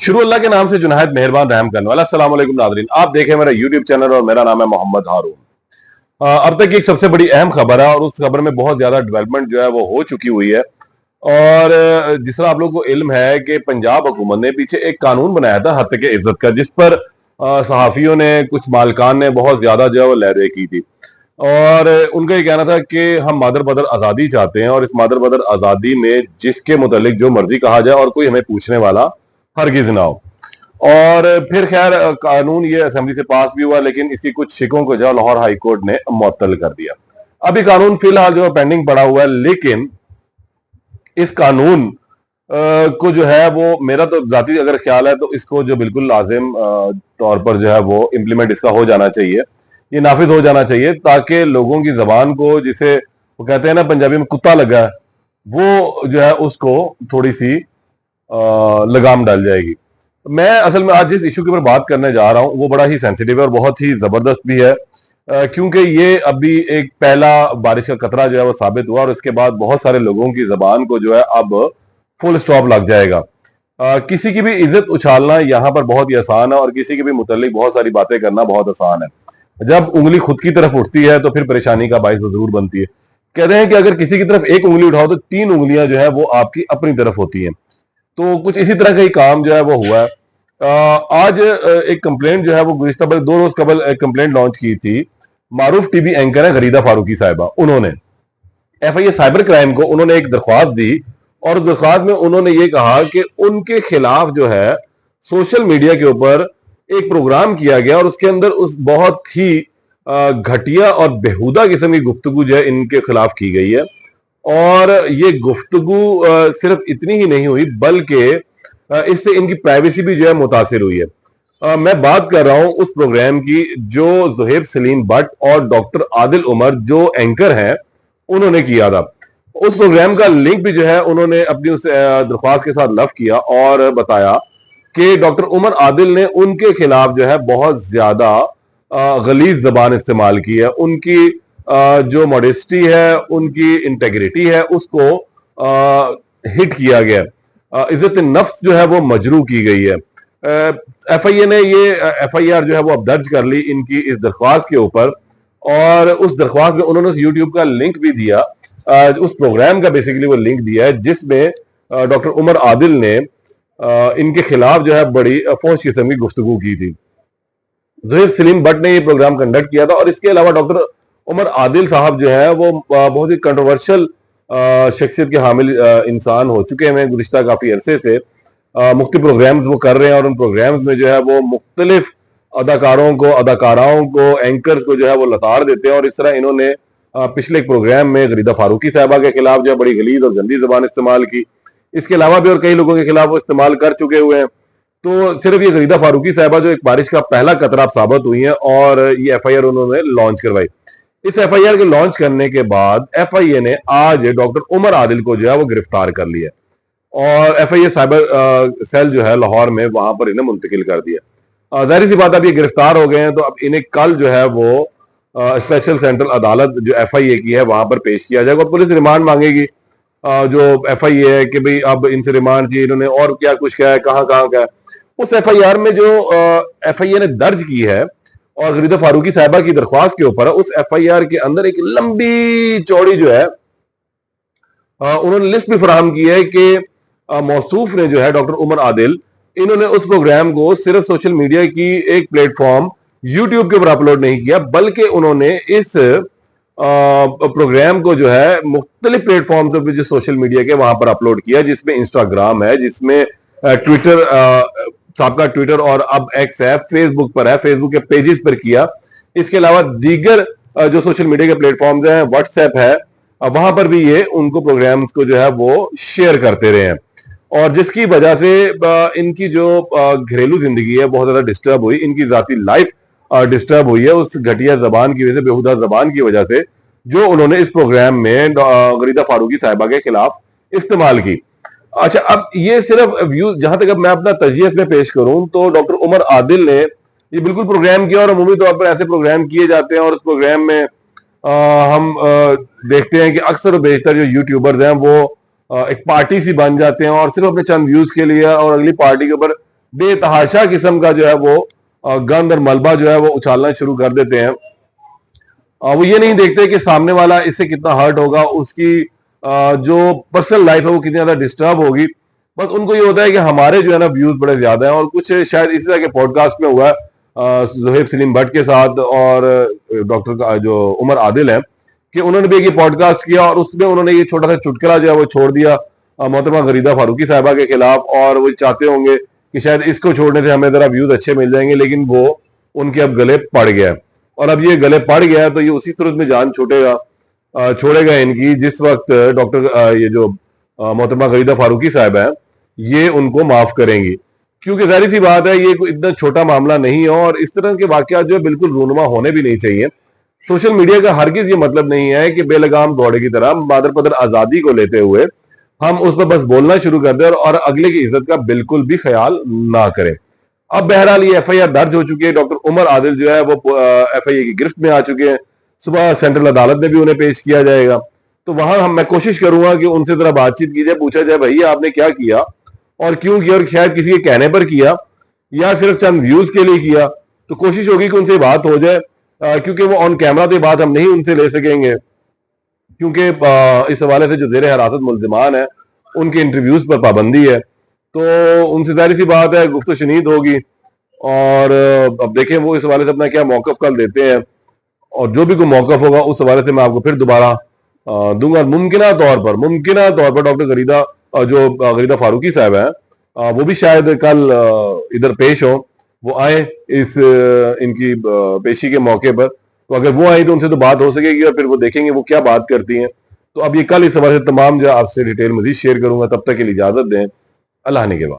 शुरू अल्लाह के नाम से जो नहायत मेहरबान रहम करने वाला। अस्सलाम वालेकुम नाज़रीन, आप देखें मेरा यूट्यूब चैनल और मेरा नाम है मोहम्मद हारून। अब तक की एक सबसे बड़ी अहम खबर है और उस खबर में बहुत ज्यादा डेवलपमेंट जो है वो हो चुकी हुई है। और जिस तरह आप लोगों को इल्म है कि पंजाब हुकूमत ने पीछे एक कानून बनाया था हत्या के इज्जत का, जिस पर सहाफियों ने, कुछ मालकान ने बहुत ज्यादा जो है वो लहरें की थी। और उनका ये कहना था कि हम मादर बदर आजादी चाहते हैं और इस मादर बदर आजादी में जिसके मुतालिक जो मर्जी कहा जाए और कोई हमें पूछने वाला हरगिज ना हो। और फिर खैर कानून ये असेंबली से पास भी हुआ, लेकिन इसकी कुछ शिकों को जो लाहौर हाई कोर्ट ने मुअत्तल कर दिया। अभी कानून फिलहाल जो है पेंडिंग पड़ा हुआ है, लेकिन इस कानून को जो है वो, मेरा तो जाती अगर ख्याल है तो इसको जो बिल्कुल लाजिम तौर पर जो है वो इम्प्लीमेंट इसका हो जाना चाहिए, ये नाफिज हो जाना चाहिए, ताकि लोगों की जबान को, जिसे वो कहते हैं ना पंजाबी में कुत्ता लगा है, वो जो है उसको थोड़ी सी लगाम डाल जाएगी। मैं असल में आज जिस इशू के ऊपर बात करने जा रहा हूं वो बड़ा ही सेंसिटिव है और बहुत ही जबरदस्त भी है, क्योंकि ये अभी एक पहला बारिश का कतरा जो है वो साबित हुआ और इसके बाद बहुत सारे लोगों की जबान को जो है अब फुल स्टॉप लग जाएगा। किसी की भी इज्जत उछालना यहाँ पर बहुत ही आसान है और किसी के भी मुतालिक बहुत सारी बातें करना बहुत आसान है। जब उंगली खुद की तरफ उठती है तो फिर परेशानी का बाइस जरूर बनती है। कहते हैं कि अगर किसी की तरफ एक उंगली उठाओ तो तीन उंगलियां जो है वो आपकी अपनी तरफ होती हैं। तो कुछ इसी तरह का ही काम जो है वो हुआ है। आज एक कंप्लेंट जो है वो गुज़िश्ता 2 रोज कबल एक कंप्लेंट लॉन्च की थी। मारूफ टीवी एंकर है गरीदा फारूकी साहिबा, उन्होंने एफआईए साइबर क्राइम को उन्होंने एक दरख्वास्त दी और दरख्वास्त में उन्होंने ये कहा कि उनके खिलाफ जो है सोशल मीडिया के ऊपर एक प्रोग्राम किया गया और उसके अंदर उस बहुत ही घटिया और बेहुदा किस्म की गुफ्तगू जो है इनके खिलाफ की गई है। और ये गुफ्तगू सिर्फ इतनी ही नहीं हुई, बल्कि इससे इनकी प्राइवेसी भी जो है मुतासिर हुई है। मैं बात कर रहा हूं उस प्रोग्राम की जो ज़ुहैब सलीम भट्ट और डॉक्टर आदिल उमर जो एंकर हैं उन्होंने किया था। उस प्रोग्राम का लिंक भी जो है उन्होंने अपनी उस दरख्वास्त के साथ लव किया और बताया कि डॉक्टर उमर आदिल ने उनके खिलाफ जो है बहुत ज्यादा गलीज जबान इस्तेमाल की है। उनकी जो मॉडेस्टी है, उनकी इंटेग्रिटी है, उसको हिट किया गया। इज्जत नफ्स जो है वो मजरू की गई है। एफआईए ने ये एफआईआर जो है वो अब दर्ज कर ली इनकी इस दरख्वास्त के ऊपर और उस दरख्वास्त में उन्होंने यूट्यूब का लिंक भी दिया, उस प्रोग्राम का बेसिकली वो लिंक दिया है जिसमें डॉक्टर उमर आदिल ने इनके खिलाफ जो है बड़ी फौज किस्म की गुफ्तगू की थी। ज़ुहैब सलीम भट्ट ने ये प्रोग्राम कंडक्ट किया था और इसके अलावा डॉक्टर उमर आदिल साहब जो है वो बहुत ही कंट्रोवर्शियल शख्सियत के हामिल इंसान हो चुके हैं गुज़िश्ता काफी अरसे से। मुख्तलिफ प्रोग्राम्स वो कर रहे हैं और उन प्रोग्राम्स में जो है वो मुख्तलिफ अदाकारों को, अदाकाराओं को, एंकर्स को जो है वो लताड़ देते हैं। और इस तरह इन्होंने पिछले एक प्रोग्राम में गरीदा फारूकी साहबा के खिलाफ जो है बड़ी गलीज और गंदी जबान इस्तेमाल की। इसके अलावा भी और कई लोगों के खिलाफ वो इस्तेमाल कर चुके हुए हैं। तो सिर्फ ये गरीदा फारूकी साहबा जो एक बारिश का पहला कतरा साबित हुई है और ये एफआईआर उन्होंने लॉन्च करवाई। इस एफआईआर के लॉन्च करने के बाद एफआईए ने आज डॉक्टर उमर आदिल को जो है वो गिरफ्तार कर लिया और एफआईए साइबर सेल जो है लाहौर में वहां पर इन्हें मुंतकिल कर दिया। जाहिर सी बात अब ये गिरफ्तार हो गए हैं तो अब इन्हें कल जो है वो स्पेशल सेंट्रल अदालत जो एफआईए की है वहां पर पेश किया जाएगा और पुलिस रिमांड मांगेगी। जो एफआईए है कि भाई अब इनसे रिमांड चाहिए, इन्होंने और क्या कुछ कहा है, कहाँ कहाँ का है। उस एफआईआर में जो एफआईए ने दर्ज की है और गरीदा फारूकी साहिबा की दरख्वास्त के ऊपर, उस एफआईआर के अंदर एक लंबी चौड़ी जो है उन्होंने लिस्ट भी फराहम की है कि मौसूफ ने जो है डॉक्टर उमर आदिल, इन्होंने उस प्रोग्राम को सिर्फ सोशल मीडिया की एक प्लेटफॉर्म यूट्यूब के ऊपर अपलोड नहीं किया, बल्कि उन्होंने इस प्रोग्राम को जो है मुख्तलिफ प्लेटफॉर्म पर जो सोशल मीडिया के वहां पर अपलोड किया, जिसमें इंस्टाग्राम है, जिसमें ट्विटर, साबका ट्विटर और अब एक्स है, फेसबुक पर है, फेसबुक के पेजेस पर किया। इसके अलावा दीगर जो सोशल मीडिया के प्लेटफॉर्म्स हैं, व्हाट्सएप है, वहां पर भी ये उनको प्रोग्राम्स को जो है वो शेयर करते रहे हैं और जिसकी वजह से इनकी जो घरेलू जिंदगी है बहुत ज्यादा डिस्टर्ब हुई, इनकी जाती लाइफ डिस्टर्ब हुई है उस घटिया जबान की वजह से, बेहुदा जबान की वजह से जो उन्होंने इस प्रोग्राम में गरीदा फारूकी साहिबा के खिलाफ इस्तेमाल की। अच्छा, अब ये सिर्फ व्यू, जहां तक अब मैं अपना तजिया में पेश करूं तो डॉक्टर उमर आदिल ने ये बिल्कुल प्रोग्राम किया और अमूमी तौर पर ऐसे प्रोग्राम किए जाते हैं और उस प्रोग्राम में हम देखते हैं कि अक्सर और बेशतर जो यूट्यूबर्स हैं वो एक पार्टी सी बन जाते हैं और सिर्फ अपने चंद व्यूज के लिए और अगली पार्टी के ऊपर बेतहाशा किस्म का जो है वो गंद और मलबा जो है वो उछालना शुरू कर देते हैं। वो ये नहीं देखते कि सामने वाला इससे कितना हर्ट होगा, उसकी जो पर्सनल लाइफ है वो कितनी ज्यादा डिस्टर्ब होगी। बस उनको ये होता है कि हमारे जो है ना व्यूज बड़े ज्यादा हैं। और कुछ शायद इसी तरह के पॉडकास्ट में हुआ है ज़ुहैब सलीम भट्ट के साथ और डॉक्टर का जो उमर आदिल है, कि उन्होंने भी एक पॉडकास्ट किया और उसमें उन्होंने ये छोटा सा चुटकुला जो है वो छोड़ दिया मोहतरमा गरीदा फारूकी साहिबा के खिलाफ। और वो चाहते होंगे कि शायद इसको छोड़ने से हमें जरा व्यूज अच्छे मिल जाएंगे, लेकिन वो उनके अब गले पड़ गया है। और अब ये गले पड़ गया है तो ये उसी सूरत में जान छोड़ेगा इनकी जिस वक्त डॉक्टर ये जो मोहतरमा गरीदा फारूकी साहिबा है ये उनको माफ करेंगी। क्योंकि जाहिर सी बात है ये कोई इतना छोटा मामला नहीं है और इस तरह के वाकयात जो है बिल्कुल रूनुमा होने भी नहीं चाहिए। सोशल मीडिया का हरगिज ये मतलब नहीं है कि बेलगाम घोड़े की तरह मादर पदर आजादी को लेते हुए हम उस पर बस बोलना शुरू कर दें और अगले की इज्जत का बिल्कुल भी ख्याल ना करें। अब बहरहाल ये एफआईआर दर्ज हो चुकी है। डॉक्टर उमर आदिल जो है वो एफआईआर की गिरफ्त में आ चुके हैं। सुबह सेंट्रल अदालत में भी उन्हें पेश किया जाएगा। तो वहां मैं कोशिश करूंगा कि उनसे जरा बातचीत की जाए, पूछा जाए भैया आपने क्या किया और क्यों किया, और शायद किसी के कहने पर किया या सिर्फ चंद व्यूज के लिए किया। तो कोशिश होगी कि उनसे बात हो जाए, क्योंकि वो ऑन कैमरा तो बात हम नहीं उनसे ले सकेंगे, क्योंकि इस हवाले से जो जेर हिरासत मुल्जिमान है उनके इंटरव्यूज पर पाबंदी है। तो उनसे जाहिर सी बात है गुफ्त शनीद होगी और अब देखें वो इस हवाले से अपना क्या मौकफ कल देते हैं। और जो भी कोई मौकफ होगा उस हवाले से मैं आपको फिर दोबारा दूंगा। मुमकिना तौर पर डॉक्टर गरीदा जो गरीदा फारूकी साहब है वो भी शायद कल इधर पेश हो, वो आए इस इनकी पेशी के मौके पर। तो अगर वो आई तो उनसे तो बात हो सकेगी और फिर वो देखेंगे वो क्या बात करती हैं। तो अब ये कल इस हवाले से तमाम जो आपसे डिटेल मजीद शेयर करूंगा। तब तक के लिए इजाजत दें। अल्लाह ने के बाद।